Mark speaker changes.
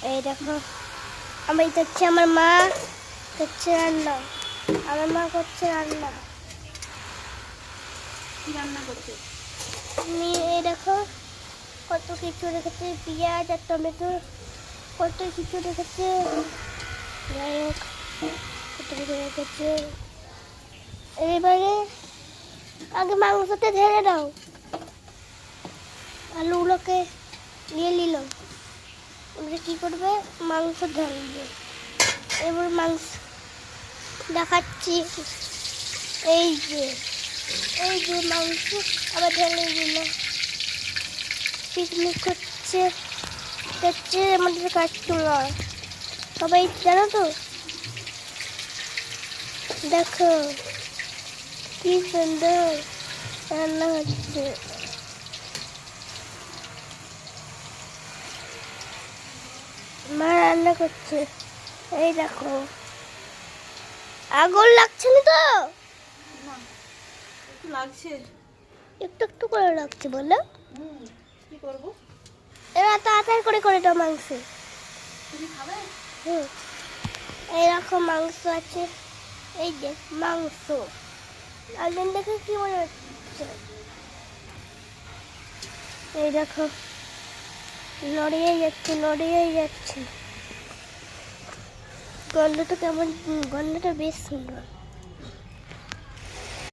Speaker 1: এই দেখো আমি দেখছি আমার মা করছে রান্না। আমার মা করছে রান্না।
Speaker 2: কি রান্না করছে?
Speaker 1: আমি এই দেখো কত কিছু রেখেছে, পেঁয়াজ আর টমেটো, কত কিছু রেখেছে। যাই হোক কত কিছু রেখেছে। এবারে আগে মাংসটা ঢেলে দাও। আলুগুলোকে নিয়ে নিলাম। এবারে কী করবে? মাংস ঢালবে। এবার মাংস দেখাচ্ছি। এই যে মাংস আবার ঢেলে দিল। পিকনিক করছে আমাদের কাঠচুলা। সবাই জানো তো? দেখো কি সুন্দর রান্না হচ্ছে। মা রান্না করছে। এই দেখো আগুন লাগছে না তো?
Speaker 2: না, একটু লাগছে।
Speaker 1: একটু একটু করে লাগছে বলো।
Speaker 2: কি করবো?
Speaker 1: এবার তাড়াতাড়ি করে দাও মাংস।
Speaker 2: তুমি খাবে?
Speaker 1: এইরকম মাংস আছে। এই যে মাংস একদিন দেখে কি মনে হচ্ছে? এই দেখো লড়িয়ে যাচ্ছে। গন্ধটা কেমন? গন্ধটা বেশ সুন্দর।